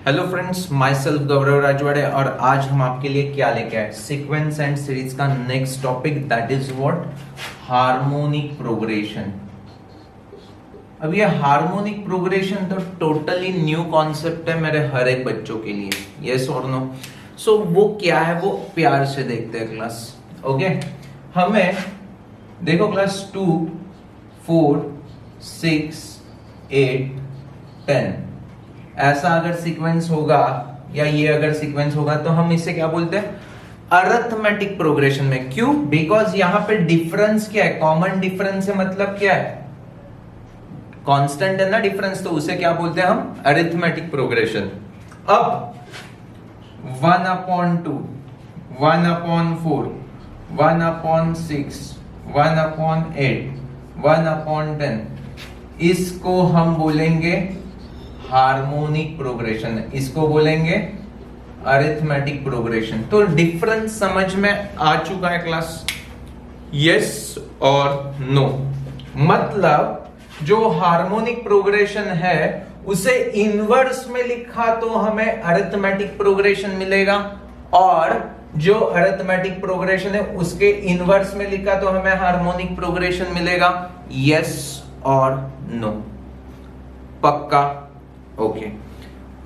Hello friends, my self गौरव राजवाड़े और आज हम आपके लिए क्या लेके आए सीक्वेंस एंड सीरीज का next topic that is what harmonic progression. अब ये हार्मोनिक प्रोग्रेशन तो टोटली न्यू कॉन्सेप्ट है मेरे हर एक बच्चों के लिए, यस और नो। सो वो क्या है वो प्यार से देखते हैं क्लास। ओके हमें देखो क्लास 2, 4, 6, 8, 10 ऐसा अगर सीक्वेंस होगा या ये अगर सीक्वेंस होगा तो हम इसे क्या बोलते हैं अरिथमेटिक प्रोग्रेशन में। क्यों? बिकॉज यहां पे डिफरेंस क्या है, कॉमन डिफरेंस है, मतलब क्या है कांस्टेंट है ना डिफरेंस, तो उसे क्या बोलते हैं हम अरिथमेटिक प्रोग्रेशन। अब 1/2, 1/4, 1/6, 1/8, 1/10 इसको हम बोलेंगे हार्मोनिक प्रोग्रेशन, इसको बोलेंगे अरिथमेटिक प्रोग्रेशन। तो डिफरेंस समझ में आ चुका है क्लास, यस और नो। मतलब जो हार्मोनिक प्रोग्रेशन है उसे इनवर्स में लिखा तो हमें अरिथमेटिक प्रोग्रेशन मिलेगा, और जो अरिथमेटिक प्रोग्रेशन है उसके इनवर्स में लिखा तो हमें हार्मोनिक प्रोग्रेशन मिलेगा, यस और नो। पक्का? ओके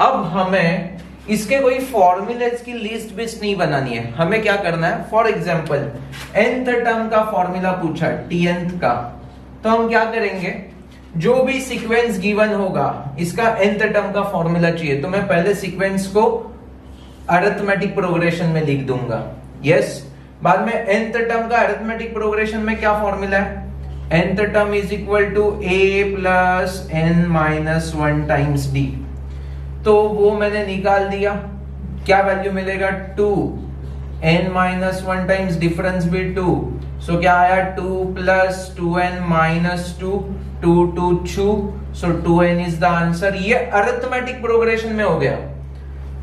अब हमें इसके कोई फॉर्मूलेस की लिस्ट भी नहीं बनानी है, हमें क्या करना है, फॉर एग्जांपल nth टर्म का फॉर्मूला पूछा tnth का, तो हम क्या करेंगे, जो भी सीक्वेंस गिवन होगा इसका nth टर्म का फॉर्मूला चाहिए तो मैं पहले सीक्वेंस को अरिथमेटिक प्रोग्रेशन में लिख दूंगा, यस। बाद में nth टर्म का अरिथमेटिक प्रोग्रेशन में क्या फॉर्मूला है, nth term is equal to a plus n minus 1 times d। तो वो मैंने निकाल दिया, क्या वैल्यू मिलेगा 2, n minus 1 times डिफरेंस भी 2, सो क्या आया 2 plus 2n minus 2, 2 2 2, so 2n is the answer। ये अरिथमेटिक प्रोग्रेशन में हो गया।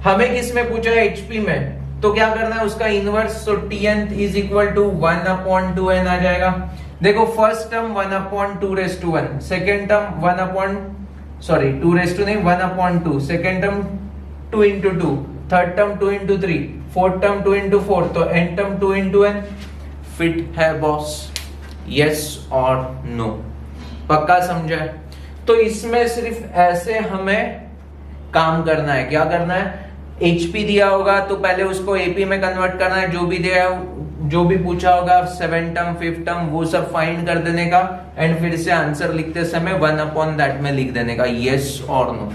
हमें किस में पूछा है, HP में, तो क्या करना है उसका inverse, so tnth is equal to 1/2n आ जाएगा। देखो first term 1/2 second term 1/2, second term 2 into 2, third term 2 into 3, fourth term 2 into 4, तो n term 2 into n। Fit है बॉस, यस और नो? पक्का समझा है? तो इसमें सिर्फ ऐसे हमें काम करना है। क्या करना है, HP दिया होगा तो पहले उसको AP में कन्वर्ट करना है, जो भी पूछा होगा 7 टर्म 5 टर्म वो सब फाइंड कर देने का, एंड फिर से आंसर लिखते समय 1/that में लिख देने का, यस और नो।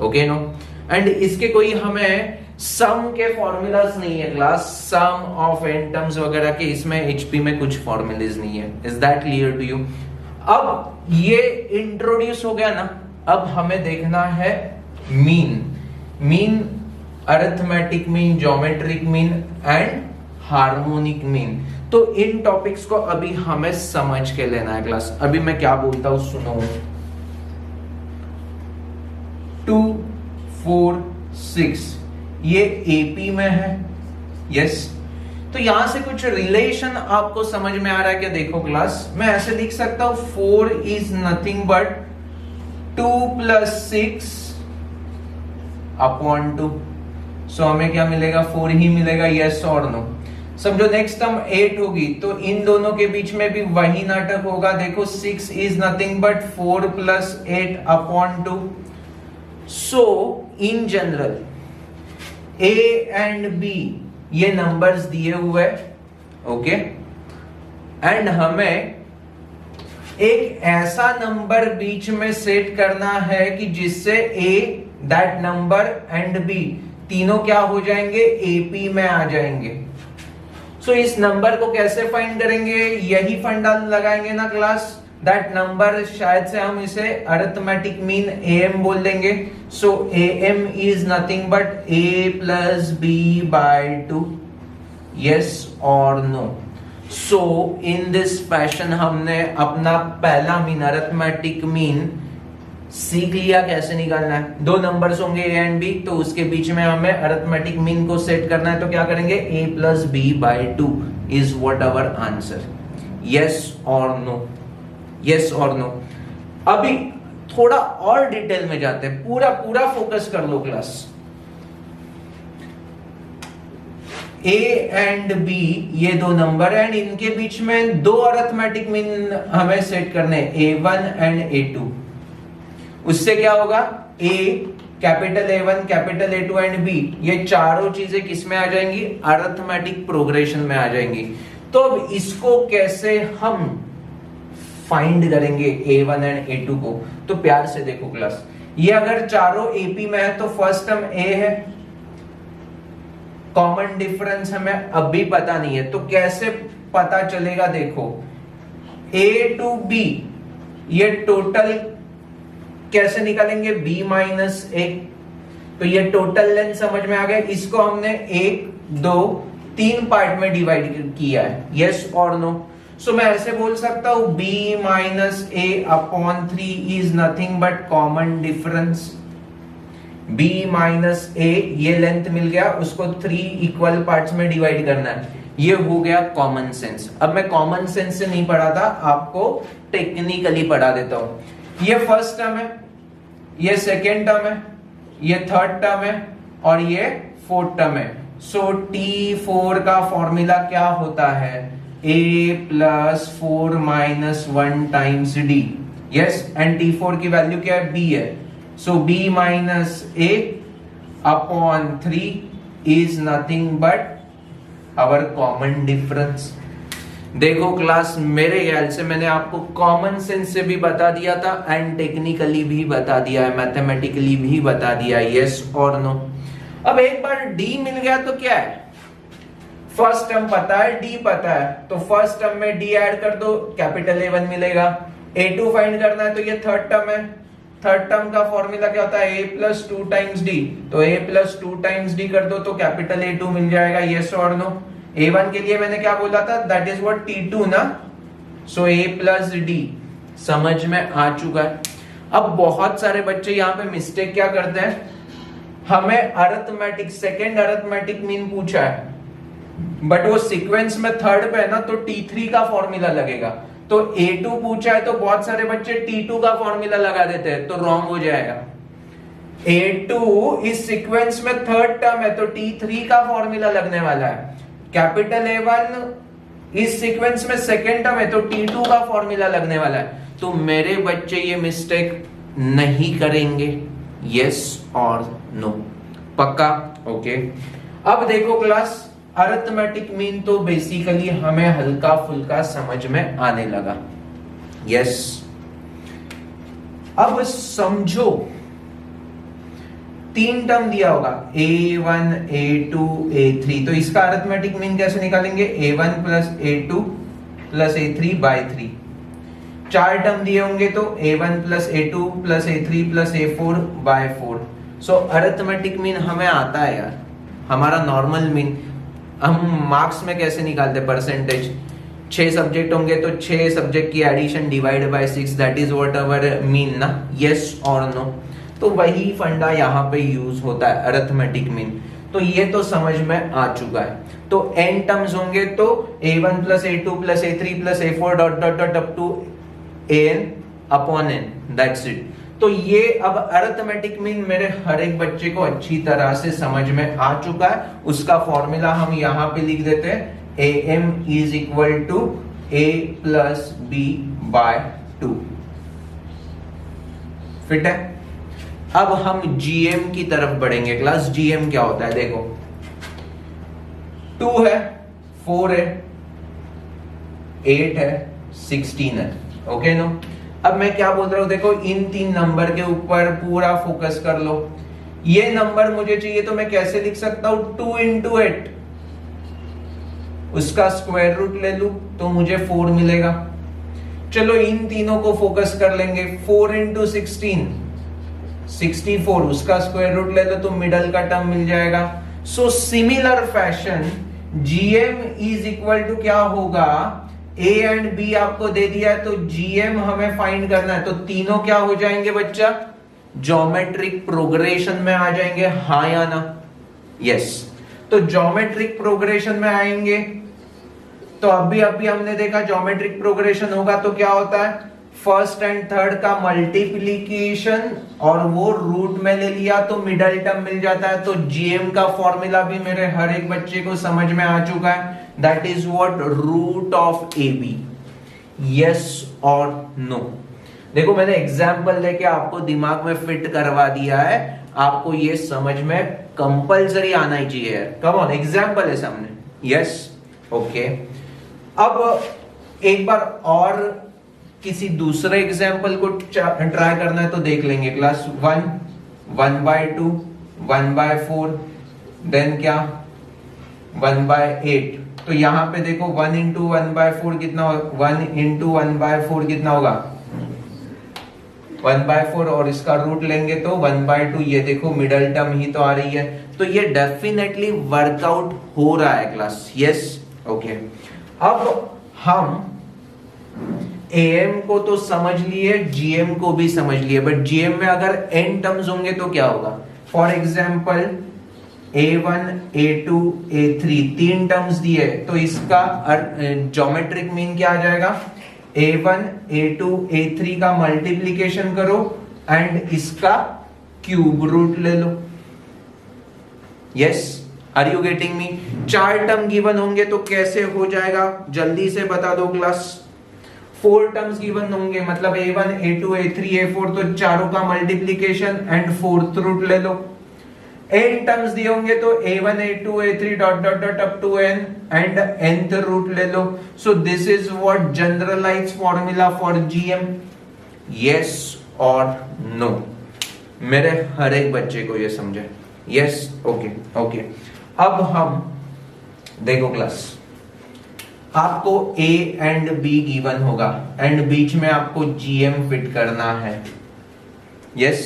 Okay no? एंड इसके कोई हमें सम के फॉर्मूलाज नहीं है class, sum of n terms वगैरह के इसमें HP में कुछ फॉर्मूलाज नहीं है। Is that clear to you? अब ये इंट्रोड्यूस हो गया ना, अब हमें देखना है mean, arithmetic mean, geometric mean and harmonic mean. तो इन टॉपिक्स को अभी हमें समझ के लेना है क्लास। अभी मैं क्या बोलता हूं सुनो। 2, 4, 6 ये AP में है, यस। तो यहां से कुछ रिलेशन आपको समझ में आ रहा है क्या? देखो क्लास, मैं ऐसे लिख सकता हूं 4 इज नथिंग बट 2 + 6 अपॉन 2, सो हमें क्या मिलेगा, 4 ही मिलेगा, यस और नो। समझो नेक्स्ट टर्म 8 होगी तो इन दोनों के बीच में भी वही नाटक होगा। देखो 6 is nothing but 4 + 8 upon 2। So in general A and B ये नंबर्स दिए हुए, ओके, एंड हमें एक ऐसा नंबर बीच में सेट करना है कि जिससे A that number and B तीनों क्या हो जाएंगे, AP में आ जाएंगे। सो इस नंबर को कैसे फाइंड करेंगे, यही फंडा लगाएंगे ना क्लास, दैट नंबर शायद से हम इसे अरिथमेटिक मीन AM बोल देंगे। So AM is nothing but A + B/2, yes और no. So in this fashion हमने अपना पहला मीन अरिथमेटिक मीन सीख लिया कैसे निकालना है। दो नंबर्स होंगे A एंड B, तो उसके बीच में हमें अरिथमेटिक मीन को सेट करना है, तो क्या करेंगे, A + B/2 is what our answer, yes और नो, यस और नो। अभी थोड़ा और डिटेल में जाते हैं, पूरा पूरा फोकस कर लो क्लास। A एंड B ये दो नंबर है एंड इनके बीच में दो अरिथमेटिक मीन हमें सेट करने हैं, A1 एंड A2। उससे क्या होगा, A capital A1 capital A2 and B ये चारों चीजें किस में आ जाएंगी, अरिथमेटिक प्रोग्रेशन में आ जाएंगी। तो अब इसको कैसे हम फाइंड करेंगे A1 एंड A2 को, तो प्यार से देखो क्लास, ये अगर चारों AP में है तो फर्स्ट टर्म A है, कॉमन डिफरेंस हमें अभी पता नहीं है, तो कैसे पता चलेगा, देखो A टू B ये टोटल कैसे निकालेंगे, B माइनस A, तो ये टोटल लेंथ समझ में आ गया। इसको हमने 1 2 3 पार्ट में डिवाइड किया है, यस और नो। सो मैं ऐसे बोल सकता हूं B minus A upon 3 is nothing but common difference. B minus A ये लेंथ मिल गया, उसको 3 इक्वल पार्ट्स में डिवाइड करना है, ये हो गया कॉमन सेंस। अब मैं कॉमन सेंस से नहीं पढ़ा था, आपको टेक्निकली पढ़ा देता हूं। ये फर्स्ट टर्म है, ये सेकेंड टर्म है, ये थर्ड टर्म है और ये फोर्थ टर्म है। सो T4 का फॉर्मूला क्या होता है, A plus 4 minus 1 times D, yes, and T4 की वैल्यू क्या है, B है। So B minus A upon 3 is nothing but our common difference। देखो क्लास, मेरे ख्याल से मैंने आपको कॉमन सेंस से भी बता दिया था एंड टेक्निकली भी बता दिया है, मैथमेटिकली भी बता दिया है, यस और नो। अब एक बार D मिल गया तो क्या है, फर्स्ट टर्म पता है, D पता है, तो फर्स्ट टर्म में D ऐड कर दो, कैपिटल A1 मिलेगा। A2 फाइंड करना है तो ये थर्ड टर्म है, थर्ड टर्म का फॉर्मूला क्या होता है, A प्लस 2 टाइम्स D, तो A प्लस 2 टाइम्स D कर दो तो कैपिटल A2 मिल जाएगा, यस और नो। A1 के लिए मैंने क्या बोला था, दैट इज व्हाट T2 ना, सो A प्लस D समझ में आ चुका है। अब बहुत सारे बच्चे यहाँ पे मिस्टेक क्या करते हैं, हमें अरिथमेटिक सेकेंड अरिथमेटिक मीन पूछा है बट वो सीक्वेंस में थर्ड पे है ना, तो T3 का फॉर्मूला लगेगा। तो A2 पूछा है तो बहुत सारे बच्चे T2 का फॉर्मूला लगा देते हैं, तो रॉन्ग हो जाएगा। A2 इस सीक्वेंस में थर्ड टर्म है तो T3 का फॉर्मूला लगने वाला है। कैपिटल A1 इस सीक्वेंस में सेकेंड टर्म है तो T2 का फॉर्मूला लगने वाला है। तो मेरे बच्चे ये मिस्टेक नहीं करेंगे, यस और नो, पक्का, ओके। अब देखो क्लास, अरिथमेटिक मीन तो बेसिकली हमें हल्का फुल्का समझ में आने लगा, यस। अब समझो 3 टर्म दिया होगा, A1 A2 A3, तो इसका अरिथमेटिक मीन कैसे निकालेंगे, A1 plus A2 plus A3 bye 3। 4 term दिए होंगे तो A1 plus A2 plus A3 plus A4 by 4। So arithmetic mean हमें आता है यार, हमारा नॉर्मल मीन। हम मार्क्स में कैसे निकालते हैं, परसेंटेज, 6 सब्जेक्ट होंगे तो 6 सब्जेक्ट की addition divide by 6, that is what our mean ना, यस और नो। तो वही फंडा यहाँ पे यूज होता है, अरिथमेटिक मीन। तो ये तो समझ में आ चुका है। तो n टर्म्स होंगे तो A1 plus A2 plus A3 plus A4 dot dot dot up to AN upon n, that's it. तो ये अब अरिथमेटिक मीन मेरे हर एक बच्चे को अच्छी तरह से समझ में आ चुका है। उसका फॉर्मूला हम यहां पे लिख देते हैं, AM is equal to A plus B by 2। Fit है? अब हम GM की तरफ बढ़ेंगे क्लास। GM क्या होता है, देखो 2 है, 4 है, 8 है, 16 है, ओके नो। अब मैं क्या बोल रहा हूं, देखो इन 3 नंबर के ऊपर पूरा फोकस कर लो। ये नंबर मुझे चाहिए तो मैं कैसे लिख सकता हूं, 2 इंटू 8, उसका स्क्वायर रूट ले लू तो मुझे 4 मिलेगा। चलो इन तीनों को फोकस कर लेंगे, 4 इंटू 16 64, उसका स्क्वायर रूट ले लो तो मिडल का टर्म मिल जाएगा। So similar fashion GM is equal to क्या होगा, A एंड B आपको दे दिया है तो GM हमें फाइंड करना है, तो तीनों क्या हो जाएंगे बच्चा, ज्योमेट्रिक प्रोग्रेशन में आ जाएंगे, हाँ या ना, यस। तो ज्योमेट्रिक प्रोग्रेशन में आएंगे तो अभी हमने देखा ज्योमेट्रिक प्रोग्रेशन होगा तो क्या होता है, फर्स्ट एंड थर्ड का मल्टीप्लीकेशन और वो रूट में ले लिया तो मिडल टर्म मिल जाता है। तो जीएम का फॉर्मूला भी मेरे हर एक बच्चे को समझ में आ चुका है, that is what, root of A B. Yes और नो? देखो मैंने एग्जाम्पल लेके आपको दिमाग में फिट करवा दिया है, आपको ये समझ में कंपलसरी आना ही चाहिए। कम ऑन, एग्जाम्पल है सामने। Yes, okay. अब एक बार और किसी दूसरे एग्जाम्पल को ट्राई करना है तो देख लेंगे। क्लास 1, 1/2, 1/4, देन क्या 1/8। तो यहां पे देखो 1 इंटू 1/4 कितना होगा, 1 इंटू 1/4 कितना होगा 1/4, और इसका रूट लेंगे तो 1/2। ये देखो मिडल टर्म ही तो आ रही है, तो ये डेफिनेटली वर्कआउट हो रहा है क्लास। Yes, okay. अब हम एएम को तो समझ लिए, जीएम को भी समझ लिए, बट जीएम में अगर एन टर्म्स होंगे तो क्या होगा। For example A1, A2, A3 तीन टर्म्स दिए, तो इसका ज्योमेट्रिक मीन क्या आ जाएगा, A1, A2, A3 का मल्टीप्लीकेशन करो एंड इसका क्यूब रूट ले लो। Yes, are you getting me? चार टर्म गिवन होंगे तो कैसे हो जाएगा, जल्दी से बता दो क्लास। 4 टर्म्स गिवन होंगे, मतलब A1, A2, A3, A4, तो चारों का मल्टीप्लीकेशन एंड फोर्थ रूट ले लो। n टर्म्स दिए होंगे तो A1, A2, A3 dot dot dot up to n and nth root ले लो। So this is what generalised formula for GM. Yes और नो? मेरे हर एक बच्चे को ये समझे। Yes, okay, okay. अब हम देखो क्लास, आपको A एंड B गिवन होगा एंड बीच में आपको GM फिट करना है। यस,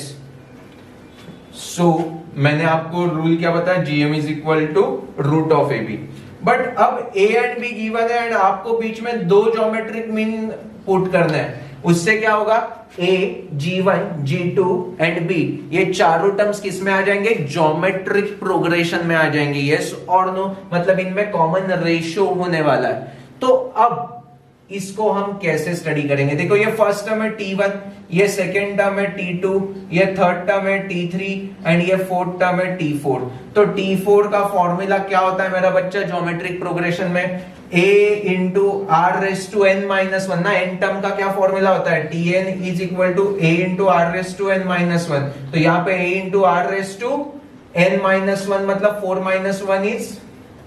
सो मैंने आपको रूल क्या बताया, GM is equal to root of AB। But अब A एंड B गिवन है एंड आपको बीच में दो ज्योमेट्रिक मीन पुट करना है। उससे क्या होगा, A, G1, G2 and B, ये चारों टर्म्स किस में आ जाएंगे, ज्योमेट्रिक प्रोग्रेशन में आ जाएंगे। यस और नो? मतलब इनमें कॉमन रेशियो होने वाला है। तो अब इसको हम कैसे स्टडी करेंगे? देखो ये फर्स्ट टर्म है T1, ये सेकेंड टर्म है T2, ये थर्ड टर्म है T3 एंड ये फोर्थ टर्म है T4। तो T4 का फॉर्मूला क्या होता है मेरा बच्चा ज्योमेट्रिक प्रोग्रेशन में, A into R raise to n minus one ना। n टर्म का क्या फॉर्मूला होता है, Tn is equal to A into R raise to n minus one. तो यहाँ पे A into R raise to n minus one, मतलब 4 minus 1 is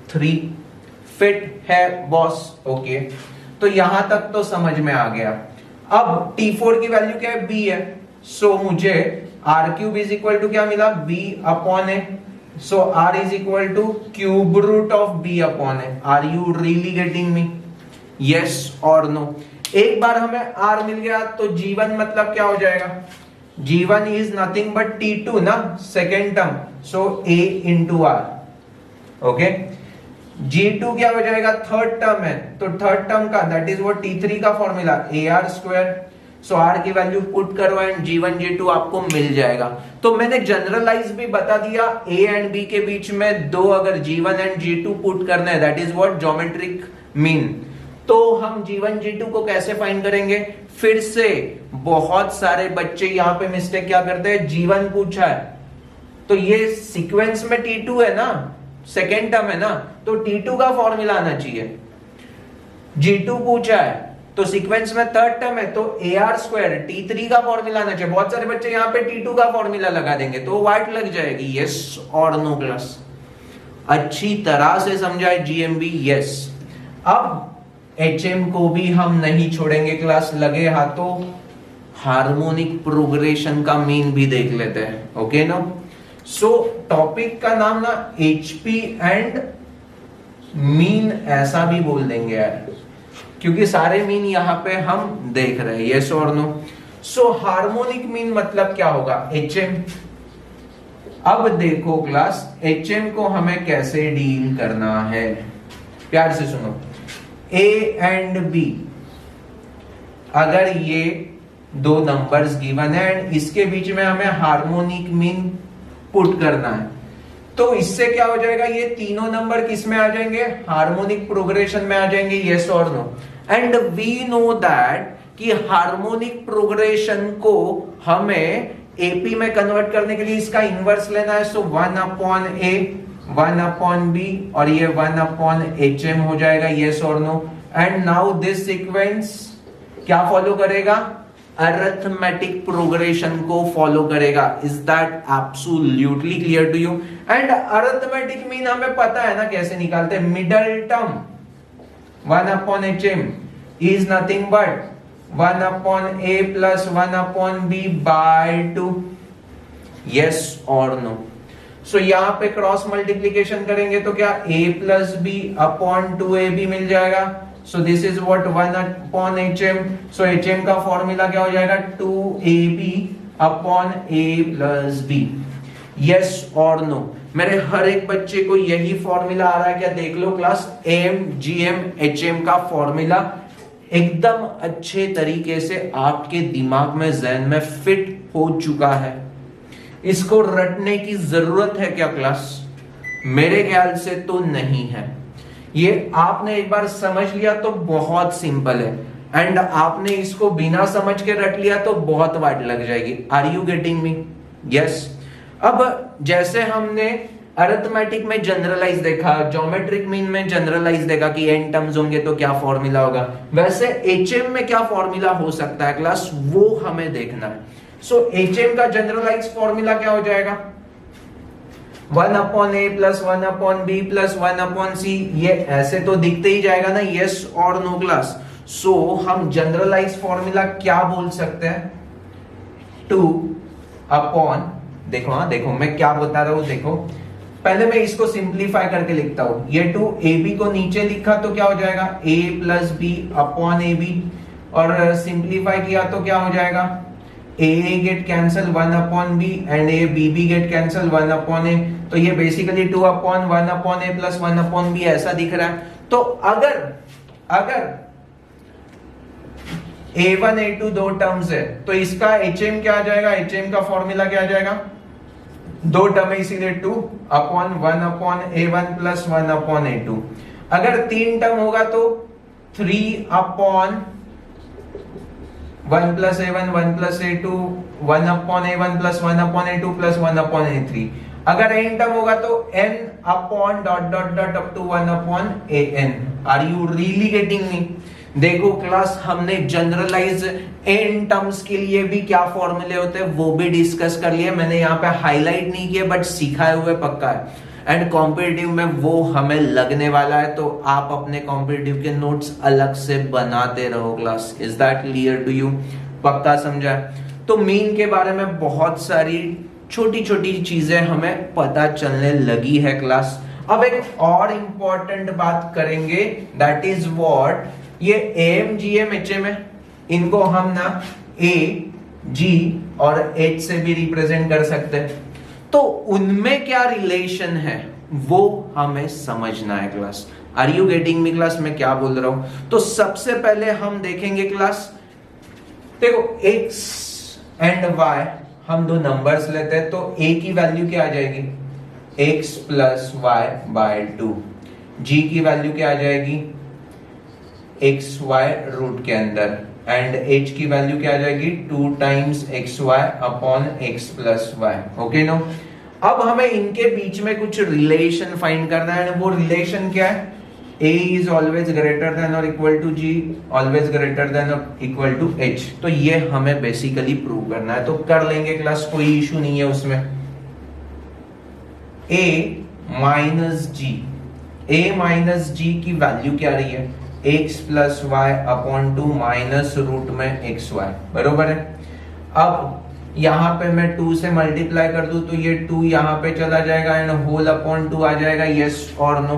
3। Fit है बॉस? ओके, तो यहां तक तो समझ में आ गया। अब T4 की वैल्यू क्या है, B है। सो मुझे R cube is equal to क्या मिला, B upon A. So R is equal to cube root of B upon A. Are you really getting me? Yes और नो? एक बार हमें R मिल गया तो G1 मतलब क्या हो जाएगा, G1 is nothing but T2 ना, second term. So A into R। Okay, G2 क्या हो जाएगा, थर्ड टर्म है, तो थर्ड टर्म का दैट इज व्हाट T3 का फॉर्मूला AR स्क्वायर। सो R की वैल्यू पुट करो एंड G1 G2 आपको मिल जाएगा। तो मैंने जनरलाइज भी बता दिया, A एंड B के बीच में दो अगर G1 एंड G2 पुट करना है that is what geometric mean. तो हम G1 G2 को कैसे फाइंड करेंगे? फिर से बहुत सारे बच्चे यहाँ पे मिस्टेक क्या करते हैं, G1 पूछा है तो ये सीक्वेंस में T2 है ना, सेकेंड टर्म है ना, तो T2 का फॉर्मूला आना चाहिए। G2 पूछा है तो सीक्वेंस में थर्ड टर्म है तो AR स्क्वायर T3 का फॉर्मूला आना चाहिए। बहुत सारे बच्चे यहाँ पे T2 का फॉर्मूला लगा देंगे तो वाइट लग जाएगी। यस और नो क्लास? अच्छी तरह से समझाए GMB? यस। अब HM को भी हम नहीं छोड़ेंगे क्लास, लगे हाथों हार्मोनिक प्रोग्रेशन का मीन भी देख लेते हैं। Okay no? सो टॉपिक का नाम ना HP एंड मीन ऐसा भी बोल देंगे यार, क्योंकि सारे मीन यहां पे हम देख रहे हैं। यस और नो? सो हार्मोनिक मीन मतलब क्या होगा, HM। अब देखो क्लास, HM को हमें कैसे डील करना है, प्यार से सुनो। A एंड B, अगर ये दो नंबर्स गिवन है एंड इसके बीच में हमें हार्मोनिक मीन पुट करना है, तो इससे क्या हो जाएगा, ये तीनों नंबर किस में आ जाएंगे, हार्मोनिक प्रोग्रेशन में आ जाएंगे। यस और no? And we know that कि हार्मोनिक प्रोग्रेशन को हमें एपी में कन्वर्ट करने के लिए इसका इनवर्स लेना है। सो 1 अपॉन ए, 1 अपॉन बी और ये 1 अपॉन एच एम हो जाएगा, यस और no. And now this sequence क्या फॉलो करेगा? अरिथमेटिक प्रोग्रेशन को फॉलो करेगा। Is that absolutely clear to you? And arithmetic mean हमें पता है ना कैसे निकालते हैं। Middle term 1 upon H M is nothing but 1 upon A plus 1 upon B by 2, yes और नो। सो यहां पे क्रॉस मल्टीप्लीकेशन करेंगे तो क्या a plus B upon 2ab मिल जाएगा। सो this is what 1 upon hm। So hm का formula क्या हो जाएगा? 2ab upon a plus b, yes और नो। मेरे हर एक बच्चे को यही फॉर्मूला आ रहा है क्या? देख लो क्लास, am gm hm का फॉर्मूला एकदम अच्छे तरीके से आपके दिमाग में, जहन में फिट हो चुका है। इसको रटने की जरूरत है क्या क्लास? मेरे ख्याल से तो नहीं है। ये आपने एक बार समझ लिया तो बहुत सिंपल है, एंड आपने इसको बिना समझ के रट लिया तो बहुत वाट लग जाएगी। Are you getting me? Yes. अब जैसे हमने अरिथमेटिक में जनरलाइज देखा, ज्योमेट्रिक मीन में जनरलाइज देखा कि n टर्म्स होंगे तो क्या फॉर्मूला होगा, वैसे hm में क्या फॉर्मूला हो सकता है क्लास, वो हमें देखना है। सो hm का जनरलाइज फॉर्मूला क्या हो जाएगा? 1 upon A plus 1 upon B plus 1 upon C. ये ऐसे तो दिखते ही जाएगा ना, यस और नो क्लास। सो हम जनरलाइज फॉर्मूला क्या बोल सकते हैं? 2 अपॉन, देखो हाँ देखो मैं क्या बता रहा हूं, देखो पहले मैं इसको सिंप्लीफाई करके लिखता हूं। ये 2ab को नीचे लिखा तो क्या हो जाएगा? a plus B upon A B, और सिंप्लीफाई किया तो क्या हो जाएगा? a get cancel 1 upon B and a b get cancel 1 upon A. तो ये basically 2 upon 1 upon A plus 1 upon B ऐसा दिख रहा है। तो अगर a1 a2 दो टर्म्स है तो इसका hm क्या आ जाएगा? hm का फॉर्मूला क्या आ जाएगा? दो टर्म है इसीलिए 2 upon 1 upon a1 plus 1 upon a2। अगर 3 टर्म होगा तो 3 अपॉन 1 plus a1 1 plus a2 1 upon a1 plus 1 upon a2 plus 1 upon a3। अगर n टर्म होगा तो n upon dot dot dot up to 1 upon an। Are you really getting me? देखो class, हमने generalise n terms के लिए भी क्या फॉर्मूले होते हैं वो भी डिस्कस कर लिए। मैंने यहाँ पे हाईलाइट नहीं किया बट सिखाए हुए पक्का है, एंड कॉम्पिटिटिव में वो हमें लगने वाला है। तो आप अपने कॉम्पिटिटिव के नोट्स अलग से बनाते रहो class. Is that clear to you? पक्का समझा? तो मीन के बारे में बहुत सारी छोटी छोटी चीजें हमें पता चलने लगी है क्लास। अब एक और इंपॉर्टेंट बात करेंगे, दैट इज व्हाट, ये am gm hm है, इनको हम ना a g और h से भी रिप्रेजेंट कर सकते हैं। तो उनमें क्या रिलेशन है वो हमें समझना है class. Are you getting me class? मैं क्या बोल रहा हूं? तो सबसे पहले हम देखेंगे क्लास, देखो x एंड y हम दो नंबर्स लेते हैं तो a की वैल्यू क्या आ जाएगी? x plus Y by 2। g की वैल्यू क्या आ जाएगी? एक्स वाई रूट के अंदर, एंड h की वैल्यू क्या आ जाएगी? 2 times X Y upon X plus Y. Okay no? अब हमें इनके बीच में कुछ रिलेशन फाइंड करना है, वो रिलेशन क्या है? a is always greater than और equal to g, always greater than और इक्वल टू h। तो ये हमें बेसिकली प्रूव करना है, तो कर लेंगे क्लास, कोई इशू नहीं है उसमें। a माइनस g की वैल्यू क्या रही है? x plus Y upon 2 minus root में एक्स वाई, बरोबर है। अब यहां पे मैं 2 से मल्टीप्लाई कर दूं तो ये 2 यहां पे चला जाएगा एंड होल अपॉन 2 आ जाएगा, यस और नो।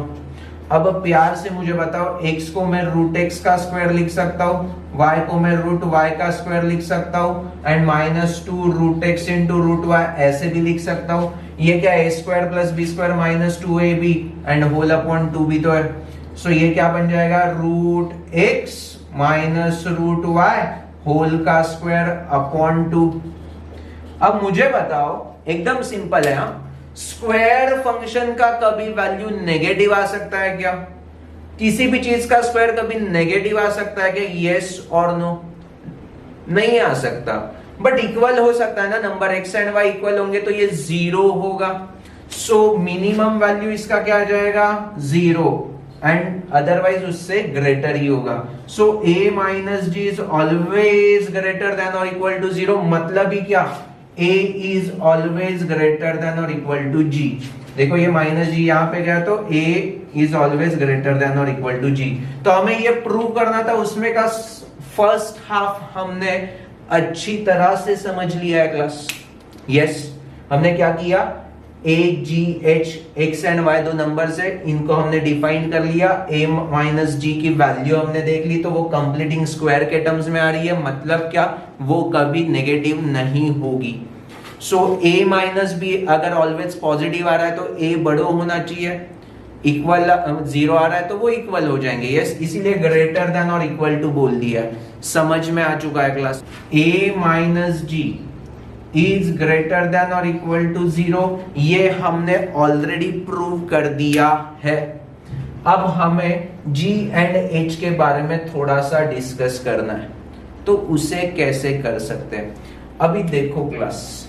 अब प्यार से मुझे बताओ, x को मैं रूट x का स्क्वायर लिख सकता हूँ, y को मैं रूट y का स्क्वायर लिख सकता हूँ, and minus 2 root x into root y ऐसे भी लिख सकता हूँ। ये क्या है? a square plus B square minus 2ab and whole upon 2 भी तो है। सो ये क्या बन जाएगा? Root x minus root y whole का स्क्वायर अपॉन 2। अब मुझे बताओ, एकदम सिंपल है, स्क्वायर फंक्शन का कभी वैल्यू नेगेटिव आ सकता है क्या? किसी भी चीज का स्क्वायर कभी नेगेटिव आ सकता है क्या? यस और नो? नहीं आ सकता, बट इक्वल हो सकता है ना, number x and y equal होंगे तो ये 0 होगा। सो मिनिमम वैल्यू इसका क्या आ जाएगा 0 एंड अदरवाइज उससे ग्रेटर ही होगा। सो a minus g is always greater than और इक्वल टू 0, मतलब ही क्या a is always greater than और इक्वल टू g। देखो ये माइनस जी यहां पे गया तो a is always greater than और इक्वल टू g। तो हमें ये प्रूव करना था, उसमें का फर्स्ट हाफ हमने अच्छी तरह से समझ लिया है क्लास। यस, हमने क्या किया, a g h x and y दो नंबर्स है, इनको हमने डिफाइन कर लिया। a माइनस g की वैल्यू हमने देख ली तो वो कंप्लीटिंग स्क्वायर के टर्म्स में आ रही है, मतलब क्या, वो कभी नेगेटिव नहीं होगी। सो a माइनस बी अगर ऑलवेज पॉजिटिव आ रहा है तो a बड़ो होना चाहिए, इक्वल 0 आ रहा है तो वो इक्वल हो जाएंगे। यस, इसीलिए ग्रेटर देन और इक्वल टू बोल दिया है। समझ में आ चुका है class. a minus G is greater than और इक्वल टू 0, ये हमने ऑलरेडी प्रूव कर दिया है। अब हमें g एंड h के बारे में थोड़ा सा डिस्कस करना है, तो उसे कैसे कर सकते हैं। अभी देखो क्लास,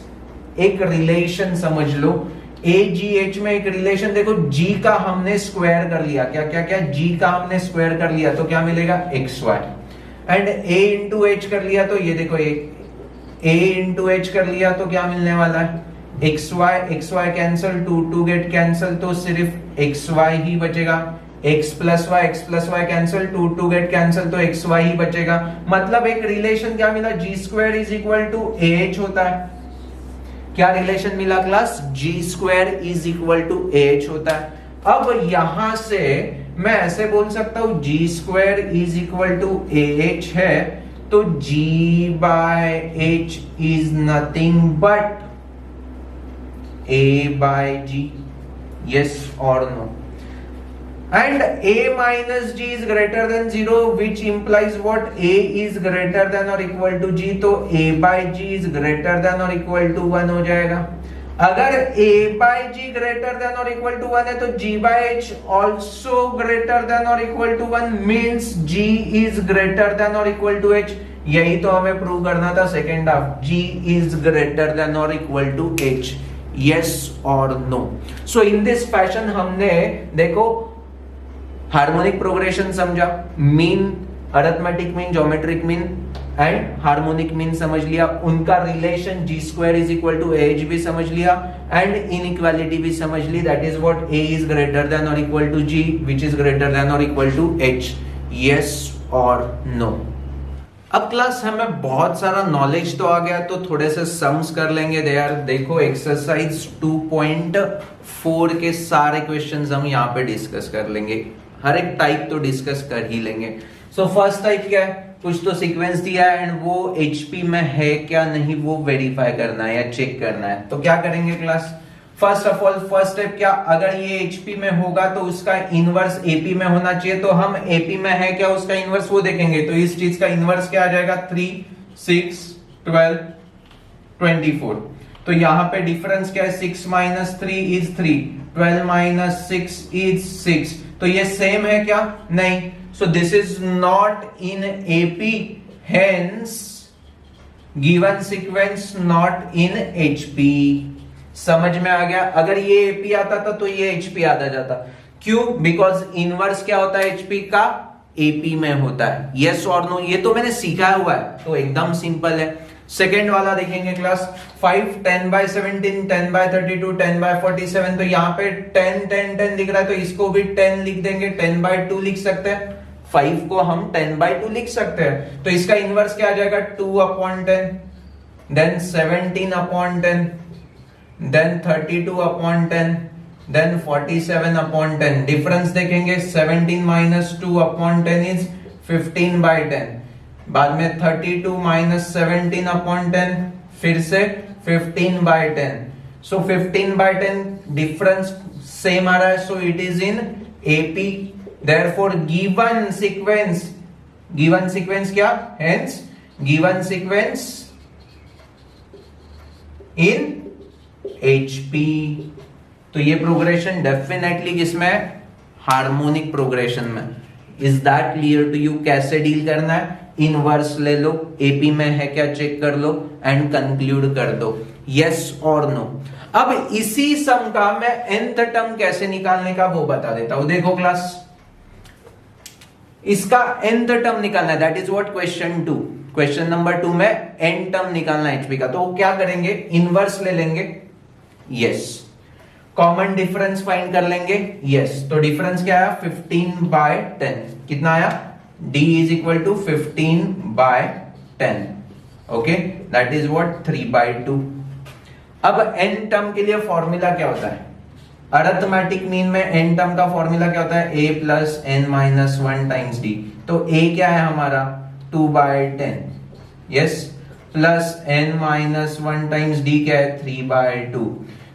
एक रिलेशन समझ लो, a g h में एक रिलेशन देखो, g का हमने स्क्वायर कर लिया, क्या क्या क्या, g का हमने स्क्वायर कर लिया तो क्या मिलेगा x y, and a into h कर लिया तो ये देखो a इंटू h कर लिया तो क्या मिलने वाला है x y cancel, 2 get cancel तो सिर्फ x y ही बचेगा, x प्लस y कैंसल, 2 गेट कैंसल तो x y ही बचेगा। मतलब एक रिलेशन क्या मिला, g square is equal to ah होता है। क्या रिलेशन मिला class, g square is equal to ah होता है। अब यहां से मैं ऐसे बोल सकता हूं g square is equal to ah है, तो g by h is nothing but a by g। Yes और no. And a minus g is greater than 0, which implies what, a is greater than or equal to g, तो a by g is greater than or equal to 1 हो जाएगा। अगर a by g greater than or equal to 1 है तो g by h also greater than or equal to 1 means g is greater than or equal to h। यही तो हमें prove करना था second half, g is greater than or equal to h। yes or no। so in this fashion हमने देखो harmonic progression समझा, mean, arithmetic mean, geometric mean and harmonic mean समझ लिया, उनका relation G square is equal to H भी समझ लिया and inequality भी समझ ली, that is what A is greater than और equal to G which is greater than और इक्वल टू एच। यस और नो। अब क्लास हमें बहुत सारा नॉलेज तो आ गया, तो थोड़े से सम्स कर लेंगे यार। देखो एक्सरसाइज 2.4 के सारे क्वेश्चंस हम यहाँ पे डिस्कस कर लेंगे, हर एक टाइप तो डिस्कस कर ही लेंगे। सो फर्स्ट टाइप क्या है, कुछ तो सीक्वेंस दिया है एंड वो एचपी में है क्या नहीं वो वेरीफाई करना है या चेक करना है। तो क्या करेंगे class, first of all first step क्या, अगर ये एचपी में होगा तो उसका इनवर्स एपी में होना चाहिए, तो हम एपी में है क्या उसका इनवर्स वो देखेंगे। तो इस चीज का इनवर्स क्या आ जाएगा, 3 6 12 24। तो यहां पे डिफरेंस क्या है, 6 माइनस 3 इज 3, 12 माइनस 6 इज 6। तो ये सेम है क्या, नहीं। सो this is not in AP, hence given sequence not in HP. समझ में आ गया। अगर ये एपी आता था तो ये एचपी आता जाता, क्यों, बिकॉज इनवर्स क्या होता है एचपी का, एपी में होता है। यस और नो, ये तो मैंने सीखा हुआ है, तो एकदम सिंपल है। सेकेंड वाला देखेंगे क्लास, 5 10 by 17 10 by 32 10 by 47। तो यहाँ पे 10 10 10 दिख रहा है तो इसको भी 10 लिख देंगे, 10 by 2 लिख सकते हैं, 5 को हम 10 by 2 लिख सकते हैं। तो इसका इनवर्स क्या आ जाएगा, 2/10, देन 17/10, देन 32/10, देन 47/10। डिफरेंस देखेंगे, 17 माइनस 2/10 इज 15/10, बाद में 32 माइनस 17/10, फिर से 15/10। सो 15/10 डिफरेंस सेम आ रहा है, so it is in AP. Therefore given sequence क्या, hence given sequence in HP. तो ये प्रोग्रेशन डेफिनेटली किसमें, हार्मोनिक प्रोग्रेशन में। Is that clear to you, कैसे डील करना है, इनवर्स ले लो, एपी में है क्या चेक कर लो एंड कंक्लूड कर दो, यस और नो। अब इसी सम का मैं nth टर्म कैसे निकालने का वो बता देता हूं। देखो क्लास, इसका nth टर्म निकालना है, that is what question 2। Question number 2 में n टर्म निकालना है एचपी का, तो क्या करेंगे, इनवर्स ले लेंगे, यस। कॉमन डिफरेंस फाइंड कर लेंगे, यस। तो डिफरेंस क्या आया, 15/10। कितना आया, d is equal to 15/10, okay, that is what 3/2। अब n टर्म के लिए फॉर्मूला क्या होता है, अरिथमेटिक मीन में n टर्म का फॉर्मूला क्या होता है, a plus n minus 1 times d। तो a क्या है हमारा 2/10, yes, plus n minus 1 times d क्या है 3/2।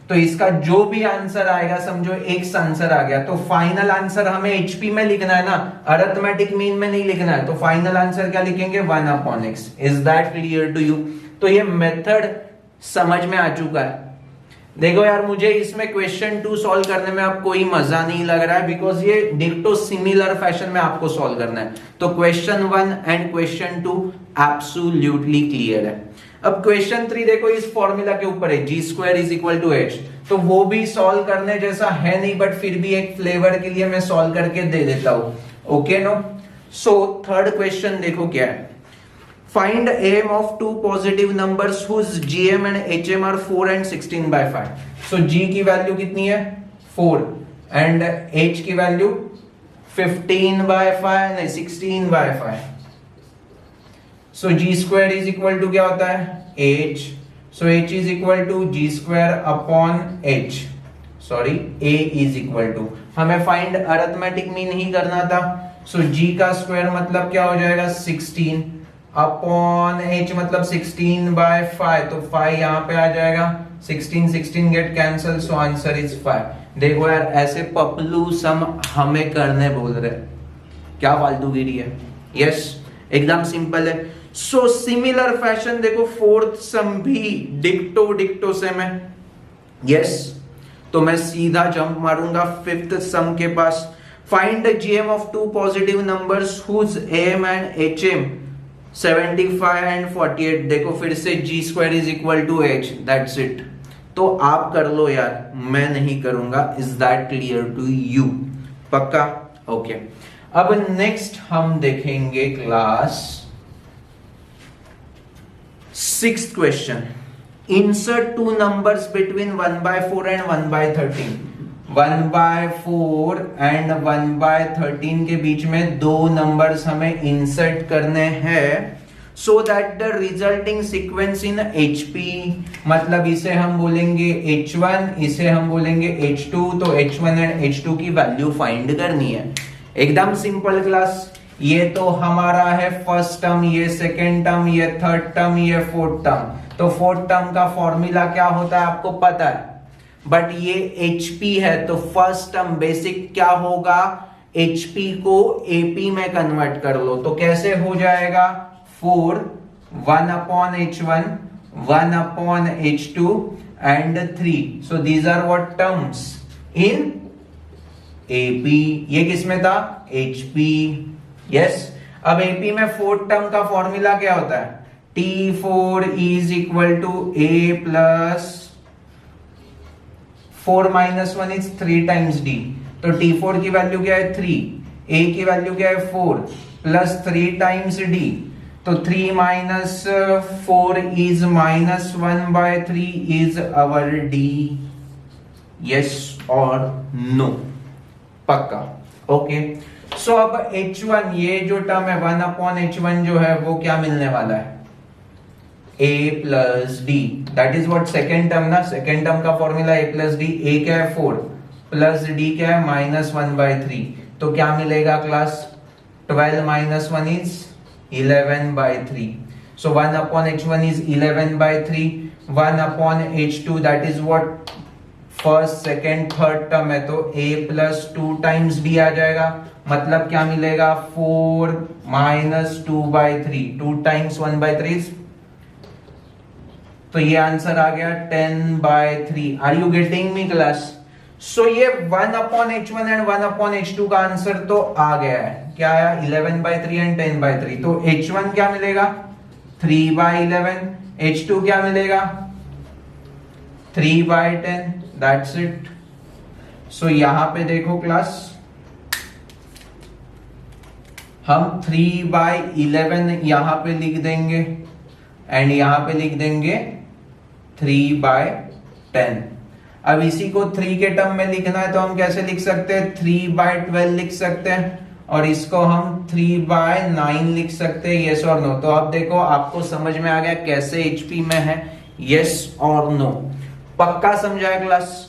तो इसका जो भी आंसर आएगा, समझो x आंसर आ गया, तो फाइनल आंसर हमें एचपी में लिखना है ना, अरिथमेटिक मीन में नहीं लिखना है। तो फाइनल आंसर क्या लिखेंगे, 1/x। Is that clear to you? तो ये मेथड समझ में आ चुका है। देखो यार, मुझे इसमें क्वेश्चन 2 सॉल्व करने में अब कोई मजा नहीं लग रहा है, बिकॉज ये डिक्टो सिमिलर फैशन में आपको सॉल्व करना है। तो question 1 and question 2 absolutely clear है। अब क्वेश्चन 3 देखो, इस फॉर्मूला के ऊपर है g² is equal to h, तो वो भी सॉल्व करने जैसा है नहीं, बट फिर भी एक फ्लेवर के लिए मैं सॉल्व करके दे देता हूं, okay no. So third question देखो क्या है, find m of two positive numbers whose gm and hm are 4 and 16/5। so g की वैल्यू कितनी है 4 and h की वैल्यू 15/5 नहीं 16/5। so g² is equal to क्या होता है h, so h is equal to g² upon h, sorry a is equal to, हमें find arithmetic mean he करना था। so g का स्क्वायर मतलब क्या हो जाएगा 16 अपॉन h मतलब 16/5, तो 5 यहाँ पे आ जाएगा, 16 get cancel, so answer is 5। देखो यार, ऐसे पपलू सम हमें करने बोल रहे, क्या फालतूगिरी है, यस, एकदम सिंपल है। सो सिमिलर फैशन देखो, फोर्थ सम भी डिक्टो सेम है, यस। तो मैं सीधा जंप मारूंगा फिफ्थ सम के पास। Find the GM of two positive numbers whose AM and HM 75 and 48। देखो फिर से g² is equal to h, that's it. तो आप कर लो यार, मैं नहीं करूंगा। Is that clear to you? पक्का, ओके। अब नेक्स्ट हम देखेंगे class 6th question. Insert two numbers between 1/4 and 1/13। 1/4 and 1/13 के बीच में दो नंबर्स हमें इंसर्ट करने हैं, so that the resulting sequence in HP, मतलब इसे हम बोलेंगे H1, इसे हम बोलेंगे H2। तो H1 एंड H2 की वैल्यू फाइंड करनी है। एकदम सिंपल क्लास। ये तो हमारा है फर्स्ट टर्म, ये सेकेंड टर्म, ये थर्ड टर्म, ये फोर्थ टर्म। तो फोर्थ टर्म का फॉर्मूला क्या होता है आपको पता है, बट ये HP है, तो फर्स्ट टर्म बेसिक क्या होगा, HP को AP में कन्वर्ट कर लो। तो कैसे हो जाएगा 4 1/H1 1/H2 and 3। So these are what terms in AP। ये किसमें था HP, यस। अब AP में फोर्थ टर्म का फॉर्मूला क्या होता है, T4 is equal to A plus 4 - 1 is 3 times D। तो T4 की वैल्यू क्या है 3, A की वैल्यू क्या है 4 प्लस 3 टाइम्स D। तो 3 - 4 is -1/3 is our D, yes और नो? पक्का, ओके। सो अब H1, ये जो टर्म है 1/H1 जो है वो क्या मिलने वाला है, A plus D, that is what second term ना। सेकेंड टर्म का formula A plus D। A क्या है 4 प्लस D क्या है -1/3। तो क्या मिलेगा class, 12 - 1 is 11/3। So 1/H1 is 11/3, 1/H2 that is what first second third term है, तो A प्लस 2 टाइम्स D आ जाएगा। मतलब क्या मिलेगा 4 - 2/3, 2 टाइम्स 1/3, तो ये आंसर आ गया 10/3। Are you getting me class? So ये 1/h1 एंड 1/h2 का आंसर तो आ गया है। क्या आया? 11/3 एंड 10/3। तो h1 क्या मिलेगा? 3/11। h2 क्या मिलेगा? 3/10। That's it. सो यहां पे देखो क्लास, हम 3/11 यहां पे लिख देंगे एंड यहां पे लिख देंगे 3/10। अब इसी को 3 के टर्म में लिखना है तो हम कैसे लिख सकते हैं? 3/12 लिख सकते हैं और इसको हम 3/9 लिख सकते हैं। यस और नो? तो अब देखो आपको समझ में आ गया कैसे एचपी में है। यस और नो? पक्का समझाया क्लास?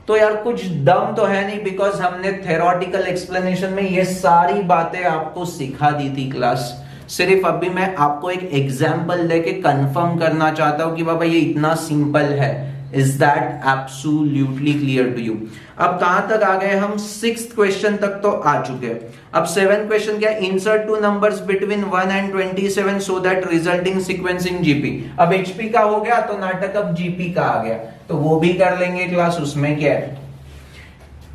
तो यार कुछ दम तो है नहीं, बिकॉज हमने थेरोटिकल एक्सप्लेनेशन में ये सारी बातें आपको सिखा दी थी क्लास। सिर्फ अभी मैं आपको एक एग्जाम्पल लेके कंफर्म करना चाहता हूं कि बाबा ये इतना सिंपल है। Is that absolutely clear to you? अब कहां तक आ गए हम? 6th क्वेश्चन तक तो आ चुके हैं। अब 7th क्वेश्चन क्या है? Insert 2 numbers between 1 and 27 so that resulting sequence in GP. अब एचपी का हो गया तो नाटक अब जीपी का आ गया, तो वो भी कर लेंगे क्लास। उसमें क्या है?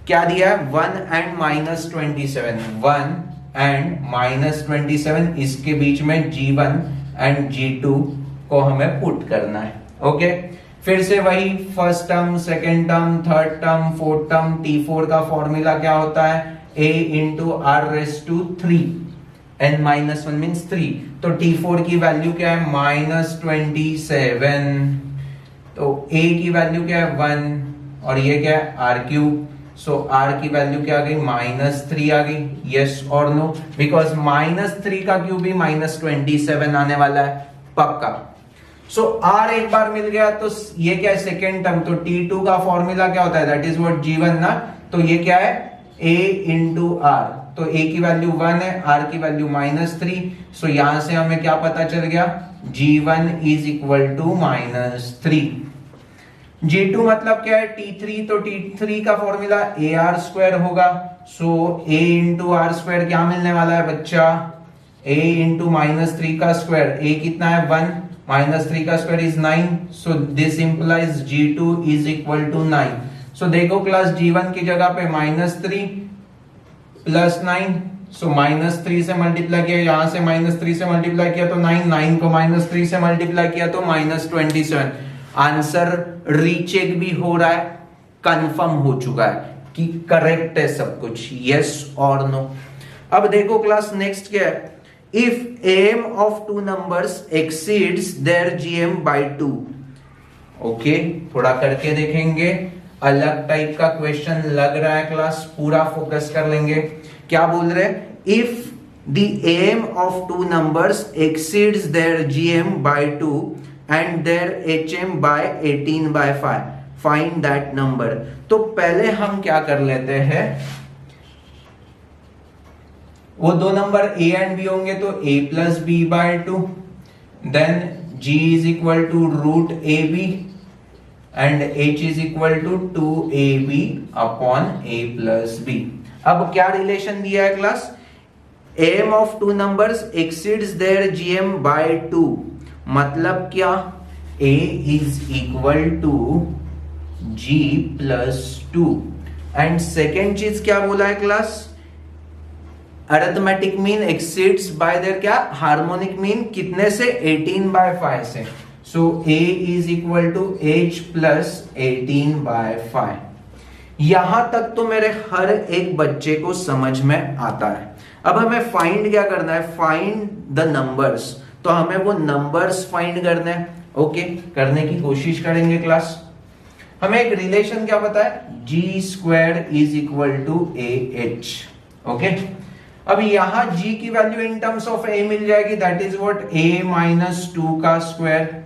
क्या दिया है? 1 एंड -27। 1 एंड -27, इसके बीच में G1 एंड G2 को हमें पुट करना है। ओके, फिर से वही first term, second term, third term, fourth term. T4 का फॉर्मूला क्या होता है? A into R⁻3 n -1 means 3। तो T4 की वैल्यू क्या है? -27। तो A की वैल्यू क्या है? 1 और ये क्या है? R3। सो R की वैल्यू क्या आ गई? -3 आ गई। यस और नो? बिकॉज -3 का क्यूब भी -27 आने वाला है। पक्का। सो R एक बार मिल गया तो ये क्या है? Second term. तो T2 का फॉर्मूला क्या होता है? दैट इज व्हाट G1 ना। तो ये क्या है? A into R। तो A की वैल्यू 1 है, R की वैल्यू -3। सो यहां से हमें क्या पता चल गया? G1 is equal to -3। G2 मतलब क्या है? T3। तो T3 का फॉर्मूला AR² होगा। सो A इंटू R² क्या मिलने वाला है बच्चा? A इंटू -3 का स्क्वायर। A कितना है? 1 -3 का square is 9। So this implies G2 is equal to 9। So देखो क्लास, G1 की जगह पे -3 प्लस 9। सो -3 से मल्टीप्लाई किया, यहां से -3 से मल्टीप्लाई किया तो 9, 9 को -3 से मल्टीप्लाई किया तो -27। आंसर रीचेक भी हो रहा है, कंफर्म हो चुका है कि करेक्ट है सब कुछ। यस और नो? अब देखो क्लास, नेक्स्ट क्या है? If AM of 2 numbers exceeds their GM by 2। Okay, थोड़ा करके देखेंगे। अलग टाइप का क्वेश्चन लग रहा है क्लास, पूरा फोकस कर लेंगे। क्या बोल रहे हैं? If the AM of 2 numbers exceeds their GM by 2 and their HM by 18/5, find that number। तो पहले हम क्या कर लेते हैं? वो दो नंबर A एंड B होंगे तो A plus B/2, then G is equal to √AB and H is equal to 2AB upon A plus B। अब क्या रिलेशन दिया है class? AM of 2 numbers exceeds their GM by 2, मतलब क्या? A is equal to G plus 2। And second चीज क्या बोला है class? Arithmetic mean exceeds by their क्या? Harmonic mean. कितने से? 18/5 से। So A is equal to H plus 18/5। यहां तक तो मेरे हर एक बच्चे को समझ में आता है। अब हमें फाइंड क्या करना है? Find the numbers. तो हमें वो नंबर्स फाइंड करने हैं। ओके, करने की कोशिश करेंगे क्लास। हमें एक रिलेशन क्या पता है? G² is equal to AH। Okay, अब यहां G की value in terms of A मिल जाएगी, दैट इज व्हाट? A - 2 का स्क्वायर।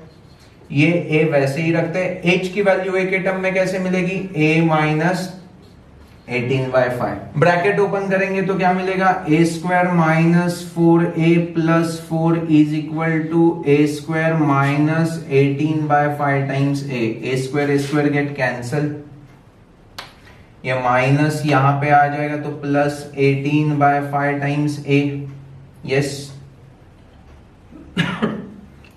ये A वैसे ही रखते हैं। H की वैल्यू A के टर्म में कैसे मिलेगी? A - 18/5। ब्रैकेट ओपन करेंगे तो क्या मिलेगा? A² - 4A plus 4 is equal to A² - 18/5 times A² get cancel. ये माइनस यहां पे आ जाएगा तो प्लस 18/5 टाइम्स A। यस,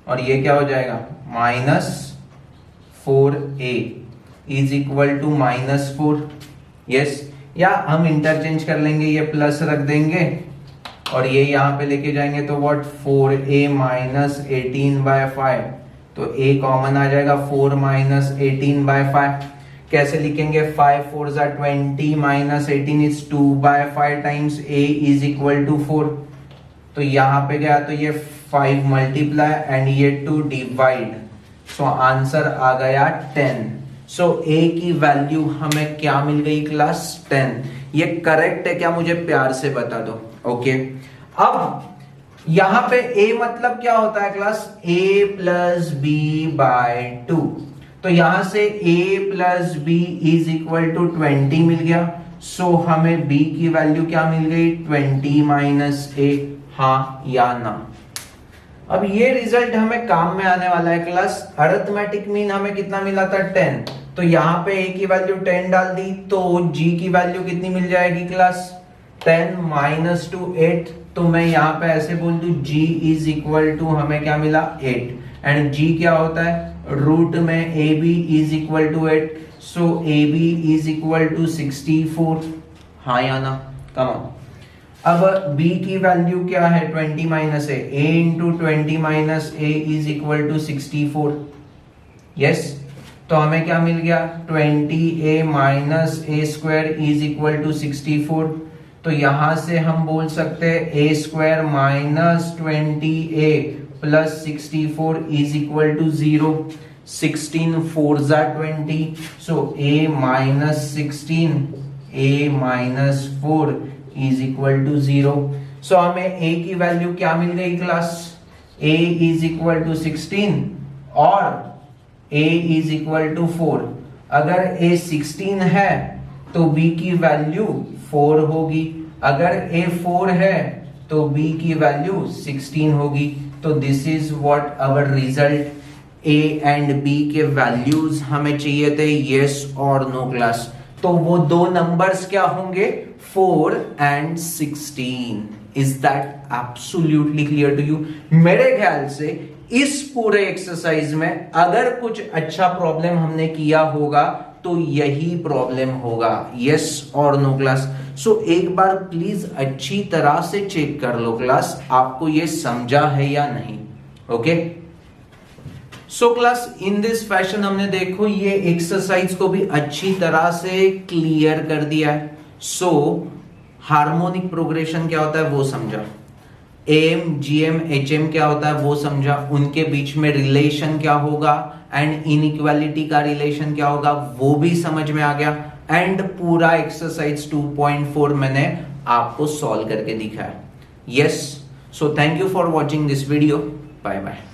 और ये क्या हो जाएगा? -4A is equal to -4। Yes, या हम इंटरचेंज कर लेंगे, ये प्लस रख देंगे और ये यहाँ पे लेके जाएंगे तो व्हाट 4a माइनस 18/5, तो a कॉमन आ जाएगा 4 माइनस 18/5। कैसे लिखेंगे? 5 4 ज़ा 20 minus 18 is 2/5 times a is equal to 4। तो यहाँ पे गया तो ये 5 मल्टीप्लाई एंड ये 2 डिवाइड, सो आंसर आ गया 10। सो a की वैल्यू हमें क्या मिल गई क्लास? 10। ये करेक्ट है क्या? मुझे प्यार से बता दो। ओके, अब यहां पे a मतलब क्या होता है class? a plus B by 2। तो यहां से a plus B is equal to 20 मिल गया। सो हमें b की वैल्यू क्या मिल गई? 20 माइनस a। हाँ या ना? अब ये रिजल्ट हमें काम में आने वाला है क्लास। अरिथमेटिक मीन हमें कितना मिला था? 10। तो यहाँ पे a की वैल्यू 10 डाल दी तो g की वैल्यू कितनी मिल जाएगी क्लास? 10 minus two 8। तो मैं यहाँ पे ऐसे बोल दूं g इज इक्वल टू हमें क्या मिला? 8। एंड g क्या होता है? रूट में ab is equal to 8। So ab is equal to 64। हाँ या ना? Come on. अब b की वैल्यू क्या है? 20 minus a into 20 minus a is equal to 64। Yes, तो हमें क्या मिल गया? 20a minus a square is equal to 64। तो यहां से हम बोल सकते हैं a square minus 20a plus 64 is equal to 0। 16 4 ज़ा 20, so a minus 16 a minus 4 is equal to 0। So हमें a की वैल्यू क्या मिल गई class? a is equal to 16 और a इज इक्वल टू 4। अगर a 16 है तो b की वैल्यू 4 होगी, अगर a 4 है तो b की वैल्यू 16 होगी। तो this is what our result. a and b के वैल्यूज हमें चाहिए थे, यस और नो क्लास। तो वो दो नंबर्स क्या होंगे? 4 and 16। Is that absolutely clear to you? मेरे ख्याल से इस पूरे एक्सरसाइज में अगर कुछ अच्छा प्रॉब्लम हमने किया होगा तो यही प्रॉब्लम होगा, यस और नो क्लास। सो एक बार प्लीज अच्छी तरह से चेक कर लो क्लास, आपको ये समझा है या नहीं। Okay, so class in this fashion हमने देखो ये एक्सरसाइज को भी अच्छी तरह से क्लियर कर दिया है। सो हार्मोनिक प्रोग्रेशन क्या होता है वो समझा, AM, GM, HM क्या होता है वो समझा, उनके बीच में रिलेशन क्या होगा एंड इनइक्वालिटी का रिलेशन क्या होगा वो भी समझ में आ गया। एंड पूरा एक्सरसाइज 2.4 मैंने आपको सॉल्व करके दिखाया। Yes, so thank you for watching this video. Bye bye.